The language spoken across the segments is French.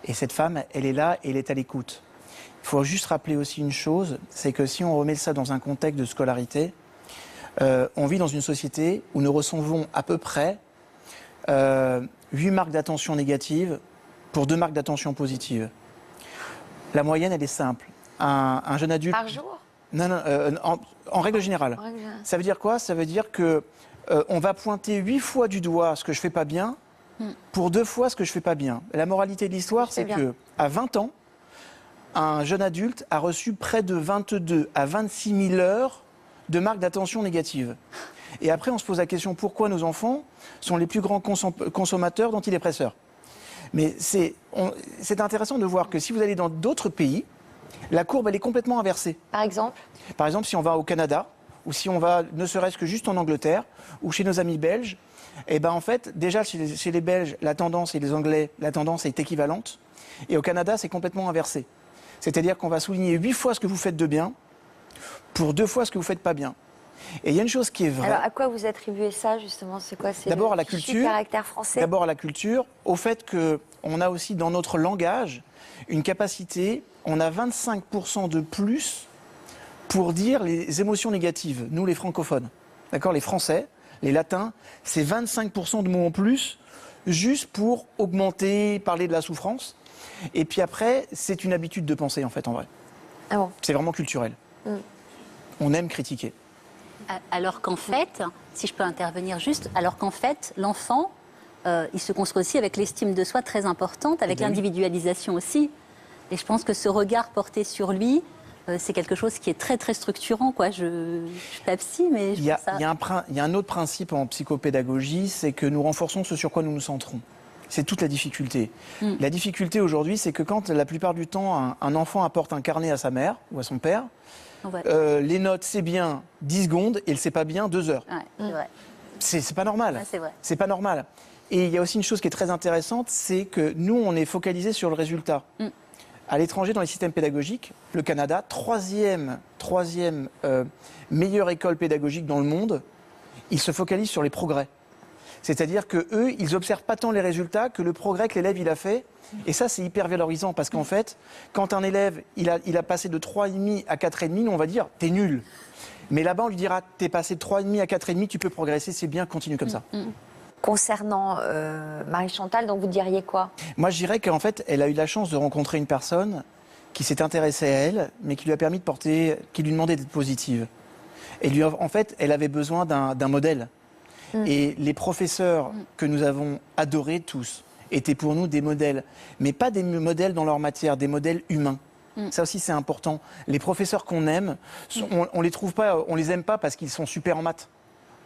Et cette femme, elle est là et elle est à l'écoute. Il faut juste rappeler aussi une chose, c'est que si on remet ça dans un contexte de scolarité, on vit dans une société où nous recevons à peu près 8 marques d'attention négatives pour 2 marques d'attention positive. La moyenne, elle est simple. Un jeune adulte... Par jour? Non, non, en règle générale. Ça veut dire quoi? Ça veut dire que on va pointer 8 fois du doigt ce que je fais pas bien pour 2 fois ce que je fais pas bien. Et la moralité de l'histoire, c'est que à 20 ans, un jeune adulte a reçu près de 22 à 26 000 heures de marques d'attention négatives. Et après, on se pose la question pourquoi nos enfants sont les plus grands consommateurs d'antidépresseurs. Mais c'est intéressant de voir que si vous allez dans d'autres pays, la courbe, elle est complètement inversée. Par exemple? Par exemple, si on va au Canada, ou si on va ne serait-ce que juste en Angleterre, ou chez nos amis belges, eh ben en fait, déjà chez les Belges, la tendance et les Anglais, la tendance est équivalente. Et au Canada, c'est complètement inversé. C'est-à-dire qu'on va souligner 8 fois ce que vous faites de bien pour 2 fois ce que vous faites pas bien. Et il y a une chose qui est vraie. Alors, à quoi vous attribuez ça, justement? C'est quoi? C'est d'abord à la culture, caractère français. D'abord à la culture, au fait qu'on a aussi dans notre langage une capacité, on a 25% de plus pour dire les émotions négatives, nous les francophones. D'accord? Les Français, les Latins, c'est 25% de mots en plus, juste pour augmenter, parler de la souffrance. Et puis après, c'est une habitude de penser, en fait, en vrai. Ah bon? C'est vraiment culturel. On aime critiquer. Alors qu'en fait, si je peux intervenir juste, alors qu'en fait, l'enfant, il se construit aussi avec l'estime de soi très importante, avec l'individualisation aussi. Et je pense que ce regard porté sur lui, c'est quelque chose qui est très, très structurant, quoi. Je suis pas psy, mais il y a un autre principe en psychopédagogie, c'est que nous renforçons ce sur quoi nous nous centrons. C'est toute la difficulté. La difficulté aujourd'hui, c'est que quand la plupart du temps, un enfant apporte un carnet à sa mère ou à son père, les notes, c'est bien 10 secondes et le c'est pas bien 2 heures. Ouais, c'est vrai. C'est pas normal. Ouais, c'est vrai. C'est pas normal. Et il y a aussi une chose qui est très intéressante, c'est que nous, on est focalisé sur le résultat. À l'étranger, dans les systèmes pédagogiques, le Canada, troisième meilleure école pédagogique dans le monde, ils se focalisent sur les progrès. C'est-à-dire qu'eux, ils n'observent pas tant les résultats que le progrès que l'élève il a fait. Et ça, c'est hyper valorisant parce qu'en fait, quand un élève il a passé de 3,5 à 4,5, nous, on va dire « t'es nul ». Mais là-bas, on lui dira « t'es passé de 3,5 à 4,5, tu peux progresser, c'est bien, continue comme ça ». Concernant Marie-Chantal, donc vous diriez quoi? Moi, je dirais qu'en fait, elle a eu la chance de rencontrer une personne qui s'est intéressée à elle, mais qui lui a permis de porter, qui lui demandait d'être positive. Et lui, en fait, elle avait besoin d'un modèle. Et les professeurs que nous avons adorés tous étaient pour nous des modèles, mais pas des modèles dans leur matière, des modèles humains. Ça aussi, c'est important. Les professeurs qu'on aime, on les trouve pas, on les aime pas parce qu'ils sont super en maths.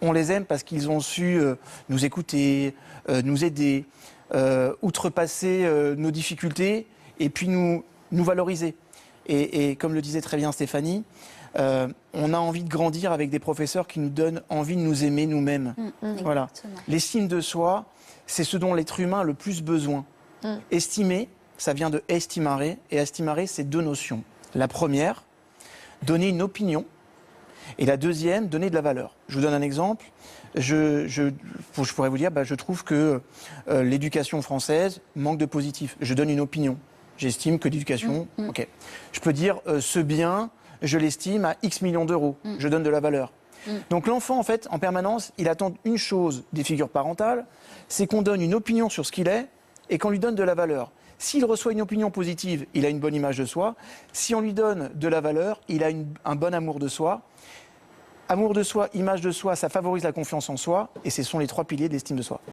On les aime parce qu'ils ont su nous écouter, nous aider, outrepasser nos difficultés et puis nous valoriser. Et comme le disait très bien Stéphanie, on a envie de grandir avec des professeurs qui nous donnent envie de nous aimer nous-mêmes. Voilà. L'estime de soi, c'est ce dont l'être humain a le plus besoin. Estimer, ça vient de estimare, et estimare, c'est 2 notions. La première, donner une opinion, et la deuxième, donner de la valeur. Je vous donne un exemple. Je pourrais vous dire, je trouve que l'éducation française manque de positif. Je donne une opinion. J'estime que l'éducation... ok. Je peux dire, ce bien, je l'estime à X millions d'euros. Je donne de la valeur. Donc l'enfant, en fait, en permanence, il attend une chose des figures parentales, c'est qu'on donne une opinion sur ce qu'il est et qu'on lui donne de la valeur. S'il reçoit une opinion positive, il a une bonne image de soi. Si on lui donne de la valeur, il a un bon amour de soi. Amour de soi, image de soi, ça favorise la confiance en soi. Et ce sont les 3 piliers de l'estime de soi.